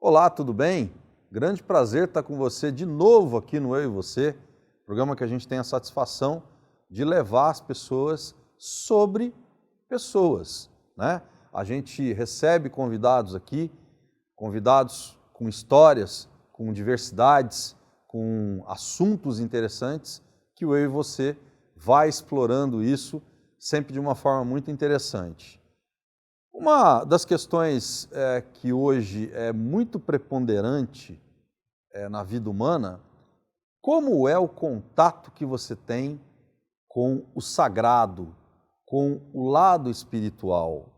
Olá, tudo bem? Grande prazer estar com você de novo aqui no Eu e Você, programa que a gente tem a satisfação de levar as pessoas sobre pessoas, né? A gente recebe convidados aqui, convidados com histórias, com diversidades, com assuntos interessantes, que o Eu e Você vai explorando isso sempre de uma forma muito interessante. Uma das questões que hoje é muito preponderante na vida humana, como é o contato que você tem com o sagrado, com o lado espiritual?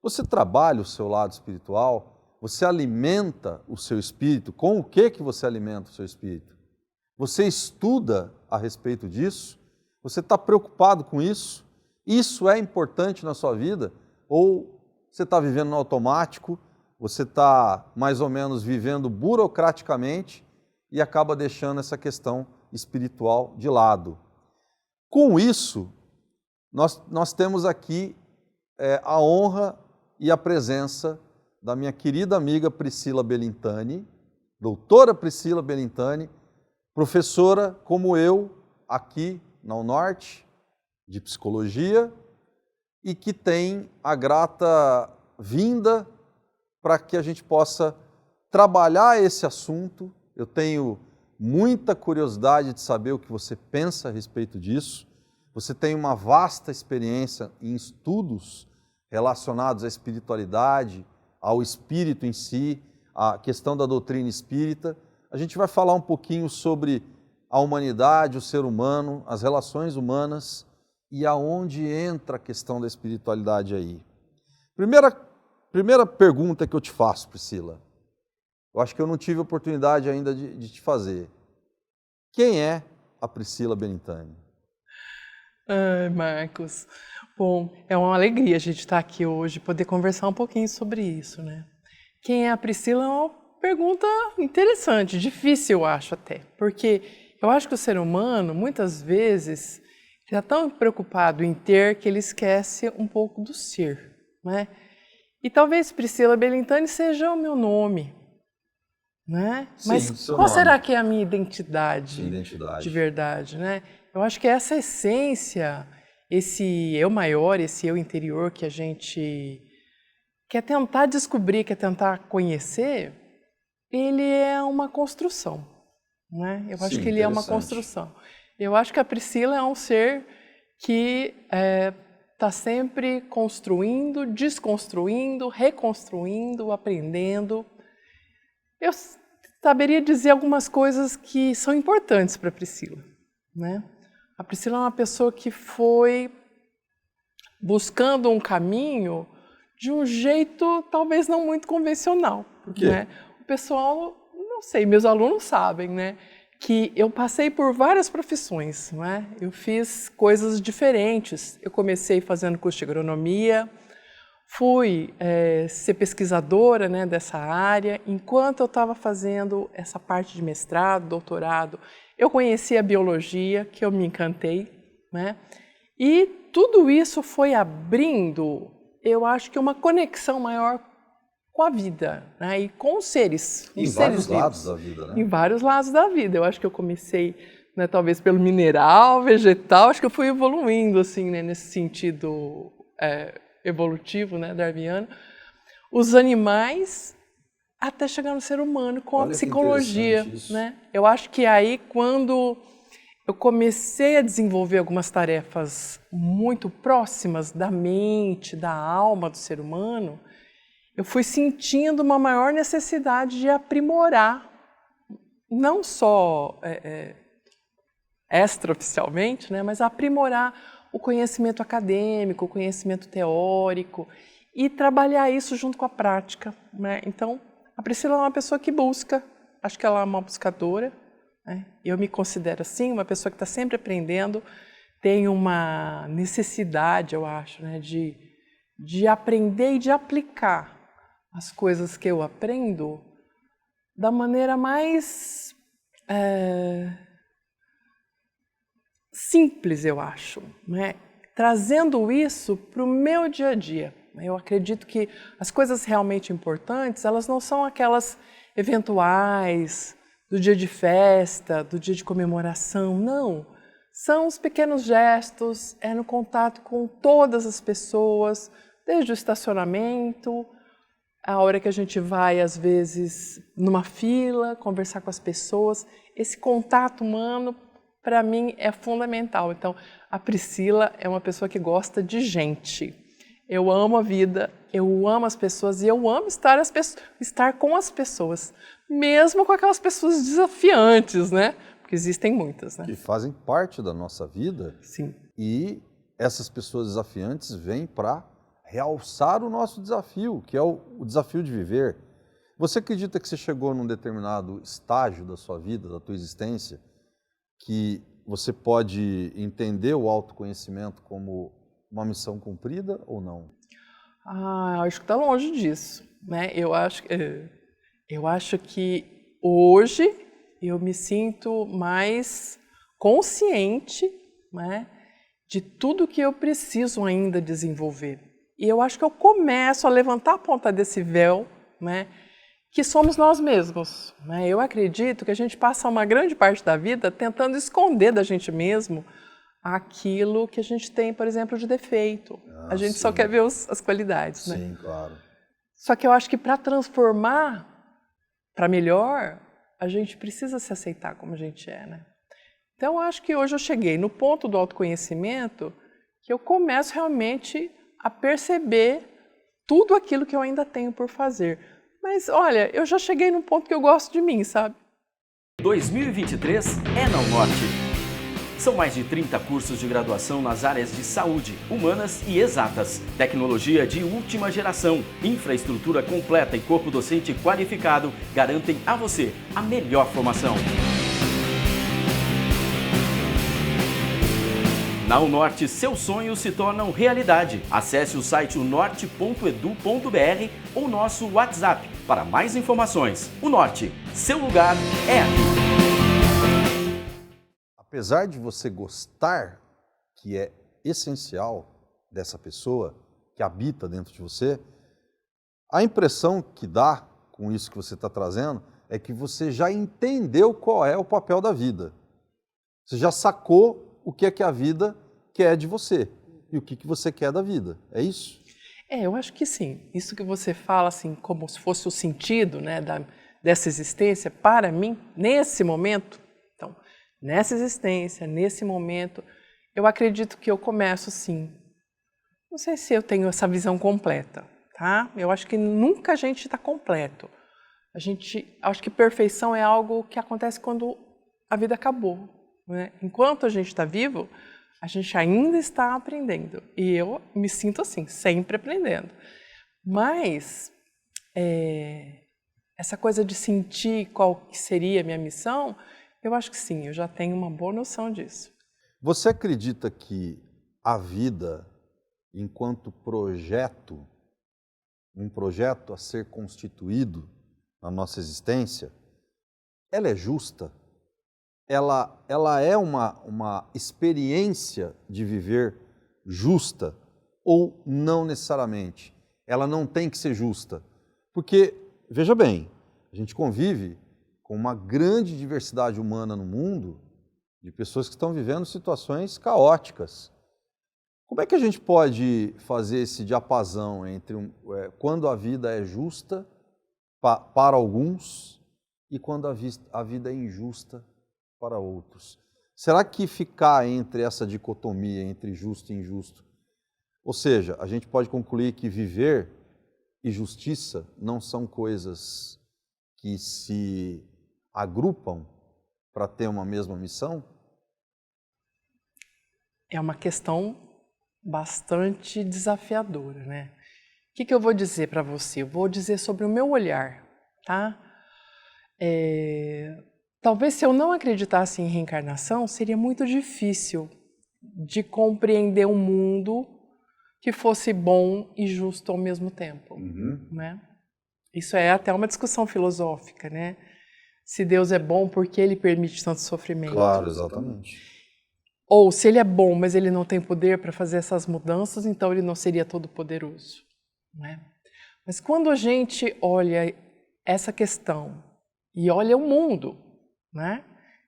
Você trabalha o seu lado espiritual? Você alimenta o seu espírito? Com o que você alimenta o seu espírito? Você estuda a respeito disso? Você está preocupado com isso? Isso é importante na sua vida? Ou você está vivendo no automático, você está mais ou menos vivendo burocraticamente e acaba deixando essa questão espiritual de lado? Com isso, nós temos aqui a honra e a presença da minha querida amiga Priscila Belintani, doutora Priscila Belintani, professora como eu aqui na UNORTE de Psicologia, e que tem a grata vinda para que a gente possa trabalhar esse assunto. Eu tenho muita curiosidade de saber o que você pensa a respeito disso. Você tem uma vasta experiência em estudos relacionados à espiritualidade, ao espírito em si, à questão da doutrina espírita. A gente vai falar um pouquinho sobre a humanidade, o ser humano, as relações humanas, e aonde entra a questão da espiritualidade aí. Primeira pergunta que eu te faço, Priscila, eu acho que eu não tive oportunidade ainda de te fazer. Quem é a Priscila Belintani? Ai, Marcos. Bom, é uma alegria a gente estar aqui hoje, poder conversar um pouquinho sobre isso, né? Quem é a Priscila é uma pergunta interessante, difícil, eu acho até, porque eu acho que o ser humano, muitas vezes, está tão preocupado em ter que ele esquece um pouco do ser, né? E talvez Priscila Belintani seja o meu nome, né? Sim, Mas seu qual nome. será que é a minha identidade, Identidade. de verdade, né? Eu acho que essa essência, esse eu maior, esse eu interior que a gente quer tentar descobrir, quer tentar conhecer, ele é uma construção, né? Eu acho Sim, que ele é uma interessante. construção. Eu acho que a Priscila é um ser que está sempre construindo, desconstruindo, reconstruindo, aprendendo. Eu saberia dizer algumas coisas que são importantes para a Priscila, né? A Priscila é uma pessoa que foi buscando um caminho de um jeito talvez não muito convencional. Por quê? Né? O pessoal, não sei, meus alunos sabem, né? Que eu passei por várias profissões, né? Eu fiz coisas diferentes. Eu comecei fazendo curso de agronomia, fui ser pesquisadora, né, dessa área. Enquanto eu estava fazendo essa parte de mestrado, doutorado, eu conheci a biologia, que eu me encantei, né? E tudo isso foi abrindo, eu acho que uma conexão maior com a vida, né? E com os seres, Em os vários seres lados vivos. da vida, né? Em vários lados da vida. Eu acho que eu comecei, né, talvez pelo mineral, vegetal, acho que eu fui evoluindo assim, né, nesse sentido evolutivo, né, darwiniano. Os animais até chegar no ser humano com a Olha que psicologia, interessante isso. né? Eu acho que aí quando eu comecei a desenvolver algumas tarefas muito próximas da mente, da alma do ser humano, eu fui sentindo uma maior necessidade de aprimorar, não só extraoficialmente, né, mas aprimorar o conhecimento acadêmico, o conhecimento teórico e trabalhar isso junto com a prática, né? Então, a Priscila é uma pessoa que busca, acho que ela é uma buscadora, né? Eu me considero assim, uma pessoa que está sempre aprendendo, tem uma necessidade, eu acho, né, de aprender e de aplicar as coisas que eu aprendo da maneira mais simples, eu acho, né? Trazendo isso para o meu dia a dia, Eu acredito que as coisas realmente importantes, elas não são aquelas eventuais, do dia de festa, do dia de comemoração, não. São os pequenos gestos, é no contato com todas as pessoas, desde o estacionamento, a hora que a gente vai, às vezes, numa fila, conversar com as pessoas. Esse contato humano, para mim, é fundamental. Então, a Priscila é uma pessoa que gosta de gente. Eu amo a vida, eu amo as pessoas e eu amo estar com as pessoas, mesmo com aquelas pessoas desafiantes, né? Porque existem muitas, né? Que fazem parte da nossa vida. Sim. E essas pessoas desafiantes vêm para realçar o nosso desafio, que é o desafio de viver. Você acredita que você chegou num determinado estágio da sua vida, da tua existência, que você pode entender o autoconhecimento como uma missão cumprida ou não? Acho que está longe disso, né? Eu acho que hoje eu me sinto mais consciente, né, de tudo que eu preciso ainda desenvolver. E eu acho que eu começo a levantar a ponta desse véu, né, que somos nós mesmos, né? Eu acredito que a gente passa uma grande parte da vida tentando esconder da gente mesmo aquilo que a gente tem, por exemplo, de defeito. A gente sim. só quer ver as qualidades, né? Sim, claro. Só que eu acho que para transformar para melhor, a gente precisa se aceitar como a gente é, né? Então, eu acho que hoje eu cheguei no ponto do autoconhecimento que eu começo realmente a perceber tudo aquilo que eu ainda tenho por fazer. Mas, olha, eu já cheguei num ponto que eu gosto de mim, sabe? 2023 é na Unorte. São mais de 30 cursos de graduação nas áreas de saúde, humanas e exatas, tecnologia de última geração, infraestrutura completa e corpo docente qualificado garantem a você a melhor formação. Na Unorte, seus sonhos se tornam realidade. Acesse o site unorte.edu.br ou nosso WhatsApp para mais informações. Unorte, seu lugar é aqui. Apesar de você gostar, que é essencial dessa pessoa que habita dentro de você, a impressão que dá com isso que você está trazendo é que você já entendeu qual é o papel da vida. Você já sacou o que é que a vida quer de você e o que você quer da vida. É isso? Eu acho que sim. Isso que você fala, assim, como se fosse o sentido, né, dessa existência, para mim, nesse momento, então, nessa existência, nesse momento, eu acredito que eu começo, sim. Não sei se eu tenho essa visão completa, tá? Eu acho que nunca a gente está completo. Acho que perfeição é algo que acontece quando a vida acabou, né? Enquanto a gente está vivo, a gente ainda está aprendendo. E eu me sinto assim, sempre aprendendo. Mas essa coisa de sentir qual que seria a minha missão, eu acho que sim, eu já tenho uma boa noção disso. Você acredita que a vida, enquanto projeto, um projeto a ser constituído na nossa existência, ela é justa? Ela é uma experiência de viver justa ou não necessariamente? Ela não tem que ser justa. Porque, veja bem, a gente convive com uma grande diversidade humana no mundo de pessoas que estão vivendo situações caóticas. Como é que a gente pode fazer esse diapasão entre quando a vida é justa para alguns e quando a vida é injusta para outros? Será que ficar entre essa dicotomia entre justo e injusto, ou seja, a gente pode concluir que viver e justiça não são coisas que se agrupam para ter uma mesma missão? É uma questão bastante desafiadora, né? O que eu vou dizer para você? Eu vou dizer sobre o meu olhar, tá? Talvez se eu não acreditasse em reencarnação, seria muito difícil de compreender um mundo que fosse bom e justo ao mesmo tempo, né? Isso é até uma discussão filosófica, né? Se Deus é bom, por que Ele permite tanto sofrimento? Claro, exatamente. Ou se Ele é bom, mas Ele não tem poder para fazer essas mudanças, então Ele não seria todo poderoso, né? Mas quando a gente olha essa questão e olha o mundo, né?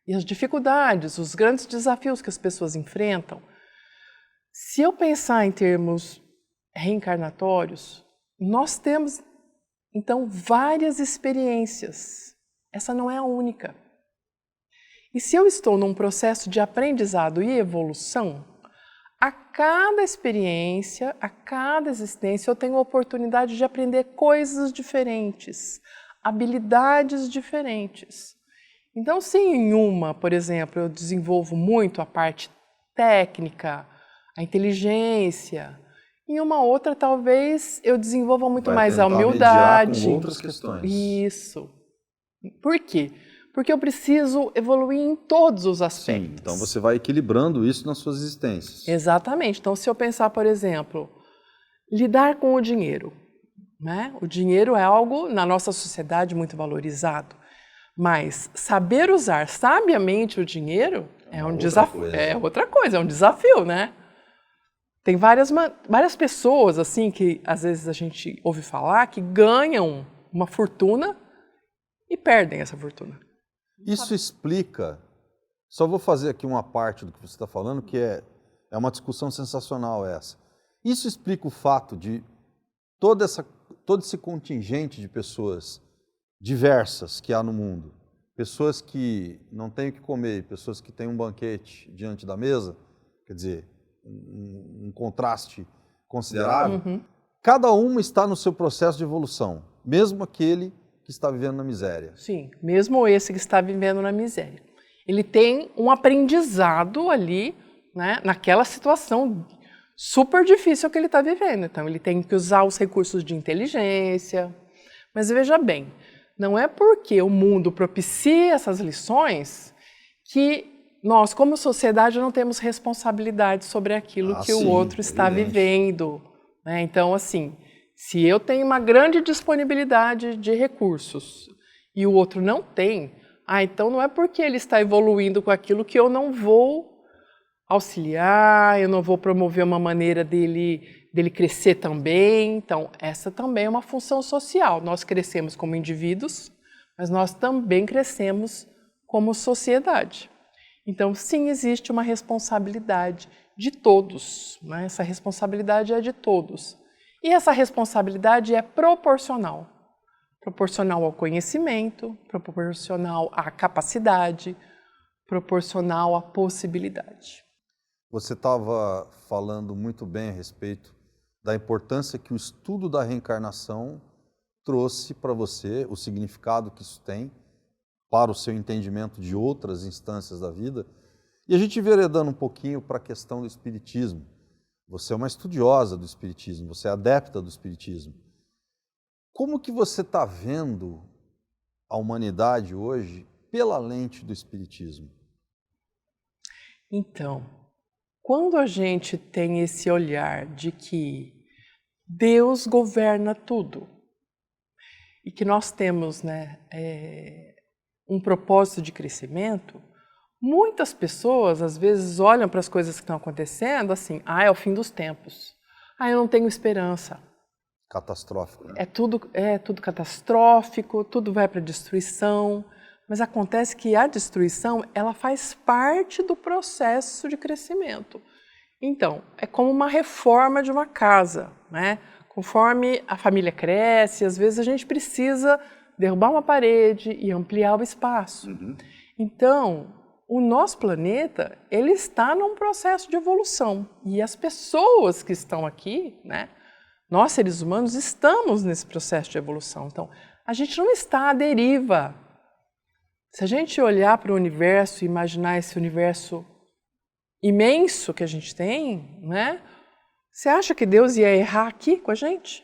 E as dificuldades, os grandes desafios que as pessoas enfrentam, se eu pensar em termos reencarnatórios, nós temos, então, várias experiências. Essa não é a única. E se eu estou num processo de aprendizado e evolução, a cada experiência, a cada existência, eu tenho a oportunidade de aprender coisas diferentes, habilidades diferentes. Então, se em uma, por exemplo, eu desenvolvo muito a parte técnica, a inteligência, em uma outra, talvez, eu desenvolva muito mais a humildade. Com outras questões. Isso. Por quê? Porque eu preciso evoluir em todos os aspectos. Sim, então você vai equilibrando isso nas suas existências. Exatamente. Então, se eu pensar, por exemplo, lidar com o dinheiro, né? O dinheiro é algo, na nossa sociedade, muito valorizado. Mas saber usar sabiamente o dinheiro é um desafio. É outra coisa, é um desafio, né? Tem várias pessoas, assim, que às vezes a gente ouve falar, que ganham uma fortuna e perdem essa fortuna. Isso explica, só vou fazer aqui uma parte do que você está falando, que é uma discussão sensacional essa. Isso explica o fato de todo esse contingente de pessoas diversas que há no mundo, pessoas que não têm o que comer, pessoas que têm um banquete diante da mesa, quer dizer, um contraste considerável, cada uma está no seu processo de evolução, mesmo aquele que está vivendo na miséria. Sim, mesmo esse que está vivendo na miséria. Ele tem um aprendizado ali, né, naquela situação super difícil que ele está vivendo. Então, ele tem que usar os recursos de inteligência. Mas veja bem, não é porque o mundo propicia essas lições que nós, como sociedade, não temos responsabilidade sobre aquilo que o outro está vivendo, né? Então, assim, se eu tenho uma grande disponibilidade de recursos e o outro não tem, então não é porque ele está evoluindo com aquilo que eu não vou auxiliar, eu não vou promover uma maneira dele crescer também. Então, essa também é uma função social. Nós crescemos como indivíduos, mas nós também crescemos como sociedade. Então, sim, existe uma responsabilidade de todos, né? Essa responsabilidade é de todos. E essa responsabilidade é proporcional. Proporcional ao conhecimento, proporcional à capacidade, proporcional à possibilidade. Você estava falando muito bem a respeito da importância que o estudo da reencarnação trouxe para você, o significado que isso tem para o seu entendimento de outras instâncias da vida. E a gente enveredando um pouquinho para a questão do espiritismo. Você é uma estudiosa do espiritismo, você é adepta do espiritismo. Como que você está vendo a humanidade hoje pela lente do espiritismo? Então, quando a gente tem esse olhar de que Deus governa tudo e que nós temos, né, um propósito de crescimento, muitas pessoas às vezes olham para as coisas que estão acontecendo assim, é o fim dos tempos, eu não tenho esperança. Catastrófico, né? É tudo catastrófico, tudo vai para a destruição, mas acontece que a destruição ela faz parte do processo de crescimento. Então, é como uma reforma de uma casa, né? Conforme a família cresce, às vezes a gente precisa derrubar uma parede e ampliar o espaço. Então, o nosso planeta, ele está num processo de evolução. E as pessoas que estão aqui, né, nós seres humanos, estamos nesse processo de evolução. Então, a gente não está à deriva. Se a gente olhar para o universo e imaginar esse universo imenso que a gente tem, né, você acha que Deus ia errar aqui com a gente?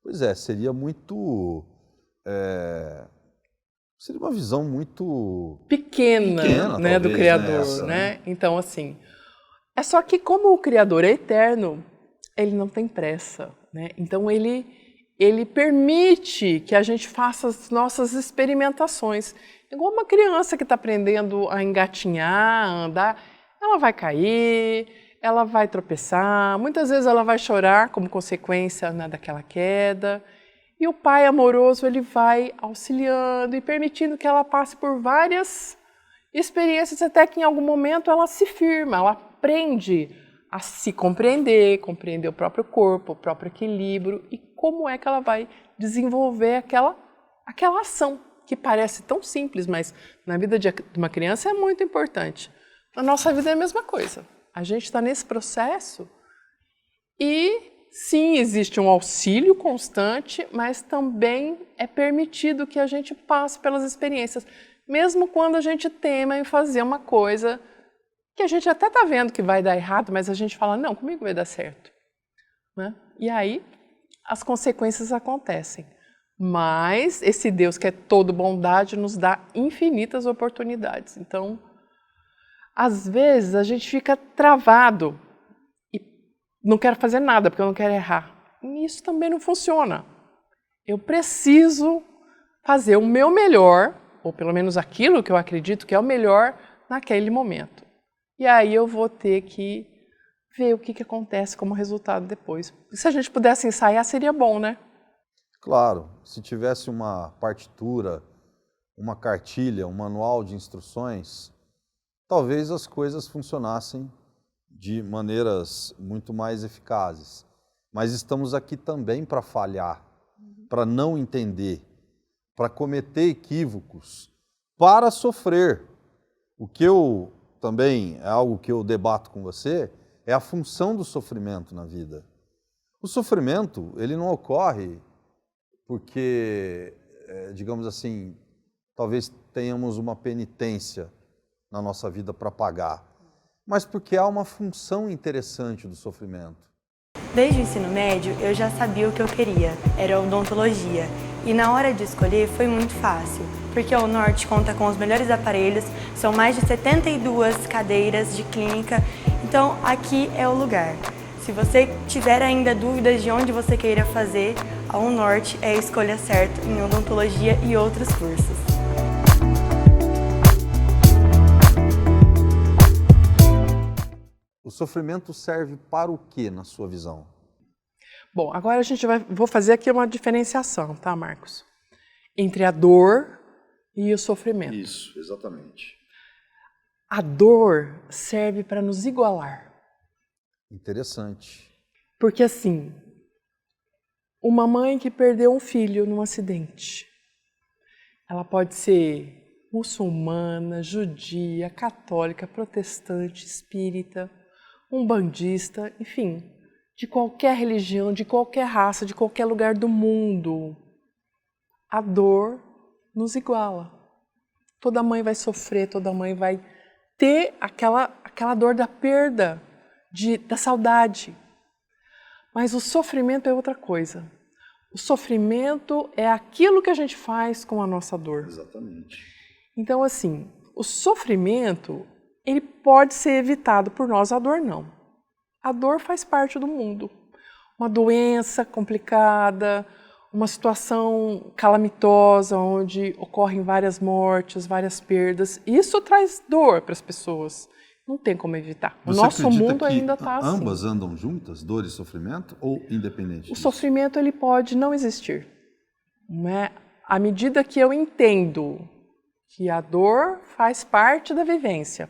Pois é, seria muito... seria uma visão muito pequena, né, talvez, do Criador, né? Então, assim, é só que como o Criador é eterno, ele não tem pressa, né? Então, ele permite que a gente faça as nossas experimentações. Igual uma criança que está aprendendo a engatinhar, a andar, ela vai cair, ela vai tropeçar, muitas vezes ela vai chorar como consequência, né, daquela queda. E o pai amoroso, ele vai auxiliando e permitindo que ela passe por várias experiências até que em algum momento ela se firma, ela aprende a se compreender, compreender o próprio corpo, o próprio equilíbrio e como é que ela vai desenvolver aquela ação que parece tão simples, mas na vida de uma criança é muito importante. Na nossa vida é a mesma coisa. A gente está nesse processo e sim, existe um auxílio constante, mas também é permitido que a gente passe pelas experiências, mesmo quando a gente tema em fazer uma coisa que a gente até está vendo que vai dar errado, mas a gente fala, não, comigo vai dar certo. Né? E aí as consequências acontecem. Mas esse Deus que é todo bondade nos dá infinitas oportunidades. Então, às vezes a gente fica travado e não quero fazer nada porque eu não quero errar. E isso também não funciona. Eu preciso fazer o meu melhor, ou pelo menos aquilo que eu acredito que é o melhor naquele momento. E aí eu vou ter que ver o que acontece como resultado depois. Se a gente pudesse ensaiar, seria bom, né? Claro, se tivesse uma partitura, uma cartilha, um manual de instruções, talvez as coisas funcionassem de maneiras muito mais eficazes. Mas estamos aqui também para falhar, para não entender, para cometer equívocos, para sofrer. O que eu também é algo que eu debato com você, é a função do sofrimento na vida. O sofrimento, ele não ocorre porque, digamos assim, talvez tenhamos uma penitência na nossa vida para pagar, mas porque há uma função interessante do sofrimento. Desde o ensino médio, eu já sabia o que eu queria, era odontologia. E na hora de escolher foi muito fácil, porque a Unorte conta com os melhores aparelhos, são mais de 72 cadeiras de clínica, então aqui é o lugar. Se você tiver ainda dúvidas de onde você queira fazer, a Unorte é a escolha certa em odontologia e outros cursos. O sofrimento serve para o quê, na sua visão? Bom, agora vou fazer aqui uma diferenciação, tá, Marcos? Entre a dor e o sofrimento. Isso, exatamente. A dor serve para nos igualar. Interessante. Porque assim, uma mãe que perdeu um filho num acidente, ela pode ser muçulmana, judia, católica, protestante, espírita, umbandista, enfim, de qualquer religião, de qualquer raça, de qualquer lugar do mundo. A dor nos iguala. Toda mãe vai sofrer, toda mãe vai ter aquela dor da perda, da saudade. Mas o sofrimento é outra coisa. O sofrimento é aquilo que a gente faz com a nossa dor. Exatamente. Então, assim, o sofrimento, ele pode ser evitado por nós, a dor não. A dor faz parte do mundo. Uma doença complicada, uma situação calamitosa, onde ocorrem várias mortes, várias perdas. Isso traz dor para as pessoas. Não tem como evitar. O nosso mundo ainda está assim. Ambas andam juntas, dor e sofrimento, ou independente O disso? sofrimento ele pode não existir. Não é? À medida que eu entendo que a dor faz parte da vivência.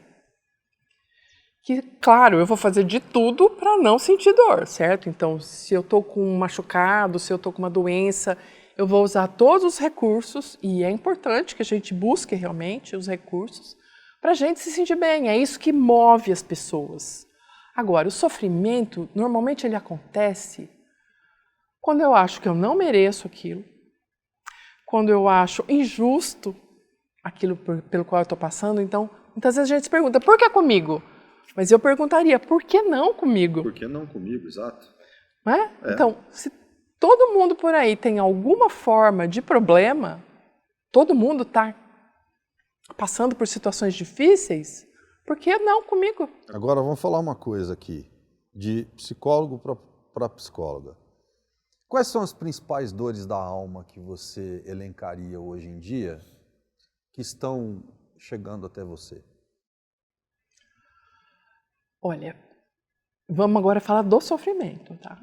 Que, claro, eu vou fazer de tudo para não sentir dor, certo? Então, se eu estou com um machucado, se eu estou com uma doença, eu vou usar todos os recursos, e é importante que a gente busque realmente os recursos, para a gente se sentir bem. É isso que move as pessoas. Agora, o sofrimento, normalmente ele acontece quando eu acho que eu não mereço aquilo, quando eu acho injusto aquilo pelo qual eu estou passando. Então, muitas vezes a gente se pergunta, por que comigo? Mas eu perguntaria, por que não comigo? Por que não comigo, exato. Não é? Então, se todo mundo por aí tem alguma forma de problema, todo mundo está passando por situações difíceis, por que não comigo? Agora vamos falar uma coisa aqui, de psicólogo para psicóloga. Quais são as principais dores da alma que você elencaria hoje em dia que estão chegando até você? Olha, Vamos agora falar do sofrimento, tá?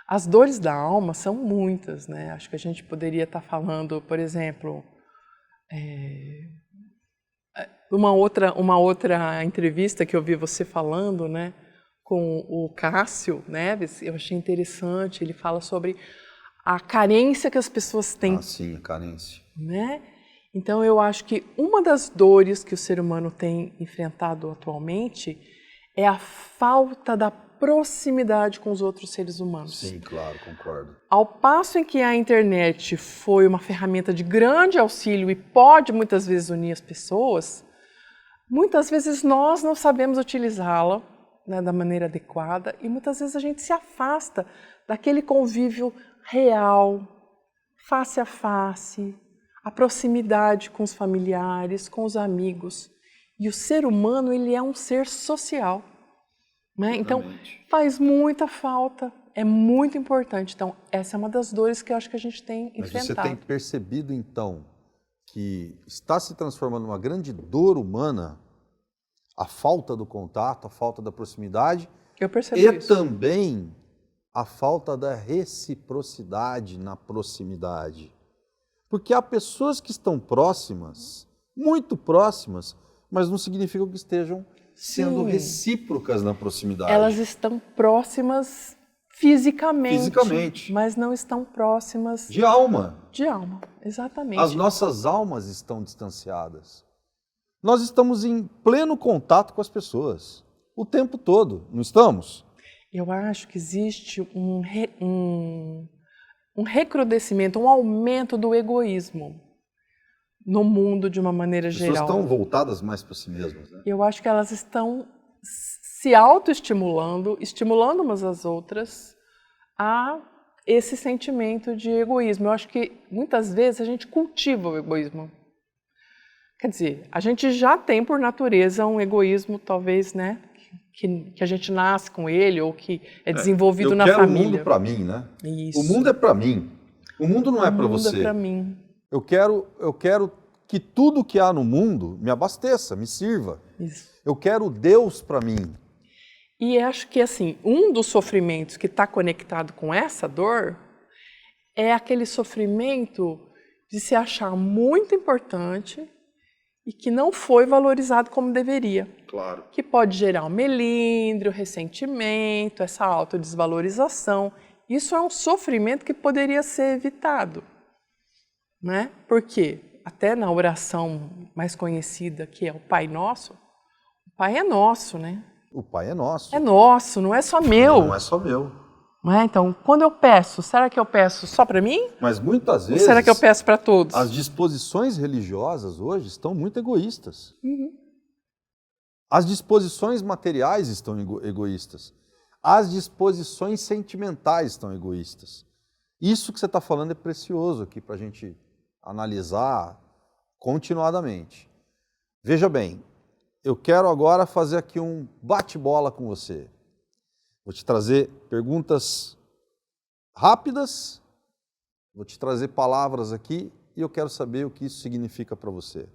As dores da alma são muitas, né? Acho que a gente poderia estar falando, por exemplo, uma outra entrevista que eu vi você falando, né, com o Cássio Neves, eu achei interessante. Ele fala sobre a carência que as pessoas têm. Ah, sim, a carência. Né? Então, eu acho que uma das dores que o ser humano tem enfrentado atualmente é a falta da proximidade com os outros seres humanos. Sim, claro, concordo. Ao passo em que a internet foi uma ferramenta de grande auxílio e pode muitas vezes unir as pessoas, muitas vezes nós não sabemos utilizá-la, né, da maneira adequada, e muitas vezes a gente se afasta daquele convívio real, face a face, a proximidade com os familiares, com os amigos. E o ser humano, ele é um ser social, né? Então, faz muita falta, é muito importante. Então, essa é uma das dores que eu acho que a gente tem enfrentado. Mas você tem percebido, então, que está se transformando numa grande dor humana a falta do contato, a falta da proximidade. Eu percebo e isso. Também a falta da reciprocidade na proximidade. Porque há pessoas que estão próximas, muito próximas, mas não significa que estejam sendo recíprocas na proximidade. Elas estão próximas fisicamente, mas não estão próximas de alma. De alma, exatamente. As nossas almas estão distanciadas. Nós estamos em pleno contato com as pessoas, o tempo todo, não estamos? Eu acho que existe um recrudescimento, um aumento do egoísmo no mundo de uma maneira geral. As pessoas estão voltadas mais para si mesmas, né? Eu acho que elas estão se autoestimulando, estimulando umas às outras a esse sentimento de egoísmo. Eu acho que muitas vezes a gente cultiva o egoísmo. Quer dizer, a gente já tem por natureza um egoísmo, talvez, né, que a gente nasce com ele ou que é desenvolvido na família. Eu quero o mundo para mim, né? Isso. O mundo é para mim. O mundo não é para você. O mundo é para mim. Eu quero que tudo que há no mundo me abasteça, me sirva. Isso. Eu quero Deus para mim. E acho que, assim, um dos sofrimentos que está conectado com essa dor é aquele sofrimento de se achar muito importante e que não foi valorizado como deveria. Claro. Que pode gerar um melindre, o ressentimento, essa autodesvalorização. Isso é um sofrimento que poderia ser evitado, né? Porque até na oração mais conhecida, que é o Pai Nosso, o Pai é nosso, né? O Pai é nosso. É nosso, não é só meu. Não é só meu. Não é? Então, quando eu peço, será que eu peço só para mim? Mas muitas vezes... Ou será que eu peço para todos? As disposições religiosas hoje estão muito egoístas. Uhum. As disposições materiais estão egoístas. As disposições sentimentais estão egoístas. Isso que você está falando é precioso aqui para a gente analisar continuadamente. Veja bem, eu quero agora fazer aqui um bate-bola com você. Vou te trazer perguntas rápidas, vou te trazer palavras aqui e eu quero saber o que isso significa para você.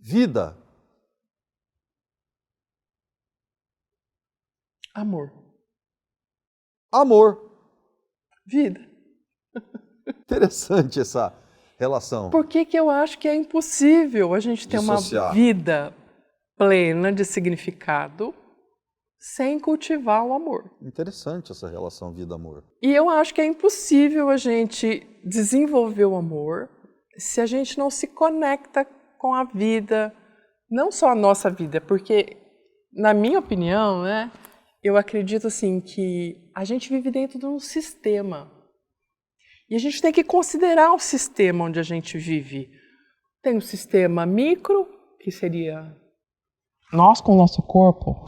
Vida. Amor. Amor. Vida. Interessante essa relação. Por que eu acho que é impossível a gente ter uma vida plena de significado sem cultivar o amor? Interessante essa relação vida-amor. E eu acho que é impossível a gente desenvolver o amor se a gente não se conecta com a vida, não só a nossa vida, porque, na minha opinião, né, eu acredito assim que a gente vive dentro de um sistema. E a gente tem que considerar o sistema onde a gente vive. Tem o sistema micro, que seria nós com o nosso corpo,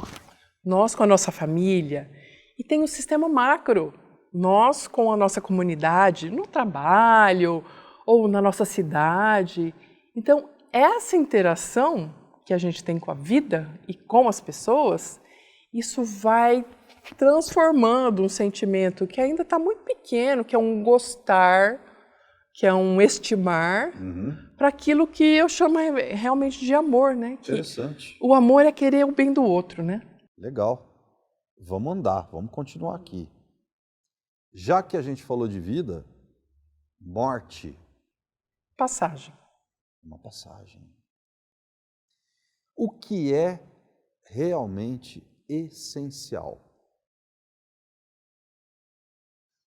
nós com a nossa família, e tem o sistema macro, nós com a nossa comunidade, no trabalho ou na nossa cidade. Então, essa interação que a gente tem com a vida e com as pessoas, isso vai transformando um sentimento que ainda está muito pequeno, que é um gostar, que é um estimar para aquilo que eu chamo realmente de amor, né? Que Interessante. o amor é querer o bem do outro, né? Legal. Vamos andar, vamos continuar aqui. Já que a gente falou de vida, morte, Passagem. uma passagem. O que é realmente essencial?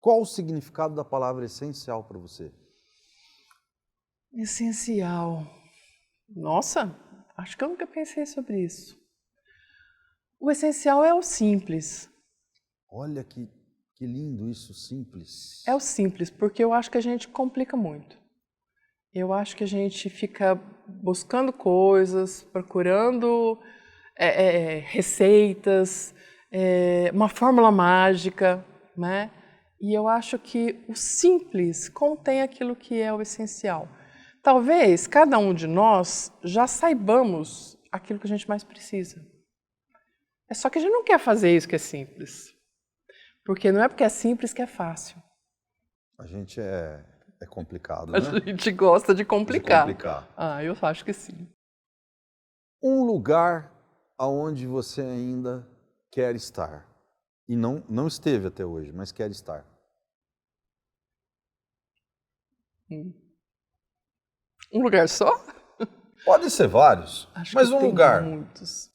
Qual o significado da palavra essencial para você? Essencial. Nossa, acho que eu nunca pensei sobre isso. O essencial é o simples. Olha que lindo isso, simples. É o simples, porque eu acho que a gente complica muito. Eu acho que a gente fica buscando coisas, procurando receitas, uma fórmula mágica, né? E eu acho que o simples contém aquilo que é o essencial. Talvez cada um de nós já saibamos aquilo que a gente mais precisa. É só que a gente não quer fazer isso que é simples. Porque não é porque é simples que é fácil. A gente é complicado, A né? gente gosta de complicar. De complicar. Ah, eu acho que sim. Um lugar aonde você ainda quer estar e não esteve até hoje, mas quer estar. Um lugar só? Pode ser vários, Acho mas que um tem lugar. muitos.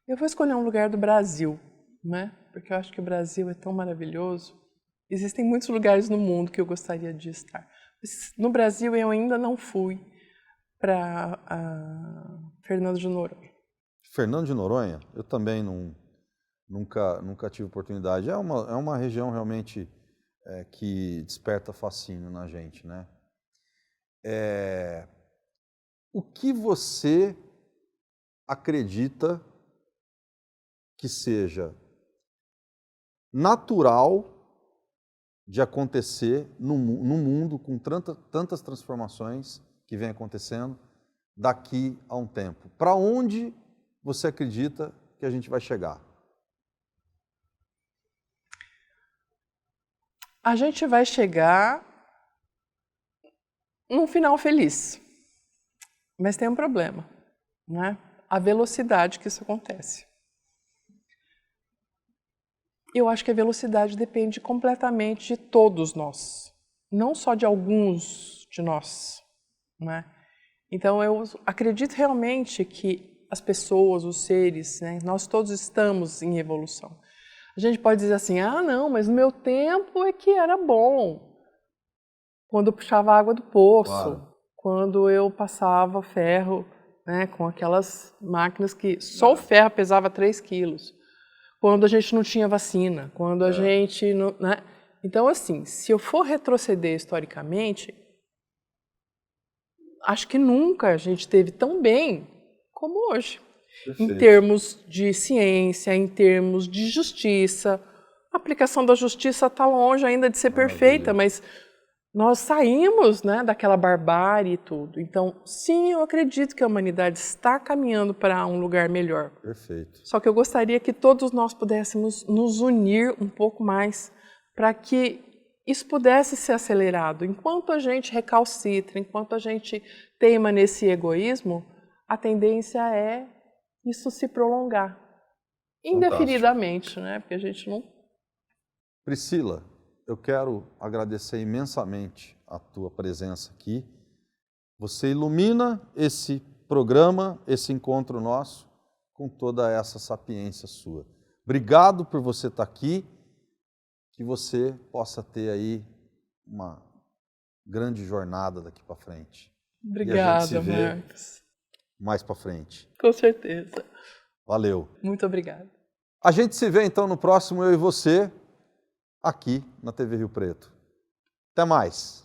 Eu vou escolher um lugar do Brasil, né? Porque eu acho que o Brasil é tão maravilhoso. Existem muitos lugares no mundo que eu gostaria de estar. No Brasil eu ainda não fui para Fernando de Noronha. Fernando de Noronha, eu também nunca tive oportunidade. É uma região realmente que desperta fascínio na gente, né? O que você acredita que seja natural de acontecer no mundo com tantas transformações que vem acontecendo daqui a um tempo? Para onde você acredita que a gente vai chegar? A gente vai chegar num final feliz. Mas tem um problema, né? A velocidade que isso acontece. Eu acho que a velocidade depende completamente de todos nós, não só de alguns de nós, né? Então eu acredito realmente que as pessoas, os seres, né, nós todos estamos em evolução. A gente pode dizer assim, não, mas no meu tempo é que era bom. Quando eu puxava água do poço, claro. Quando eu passava ferro, né, com aquelas máquinas que só o ferro pesava 3 quilos. Quando a gente não tinha vacina, quando a gente não... Né? Então, assim, se eu for retroceder historicamente, acho que nunca a gente esteve tão bem como hoje. Perfeito. Em termos de ciência, em termos de justiça. A aplicação da justiça está longe ainda de ser perfeita, mas nós saímos, né, daquela barbárie e tudo. Então, sim, eu acredito que a humanidade está caminhando para um lugar melhor. Perfeito. Só que eu gostaria que todos nós pudéssemos nos unir um pouco mais para que isso pudesse ser acelerado. Enquanto a gente recalcitra, enquanto a gente teima nesse egoísmo, a tendência é isso se prolongar. Indefinidamente, né? Porque a gente não... Priscila, eu quero agradecer imensamente a tua presença aqui. Você ilumina esse programa, esse encontro nosso, com toda essa sapiência sua. Obrigado por você estar aqui, que você possa ter aí uma grande jornada daqui para frente. Obrigada, e a gente se vê Marcos. mais para frente. Com certeza. Valeu. Muito obrigada. A gente se vê então no próximo Eu e Você, aqui na TV Rio Preto. Até mais.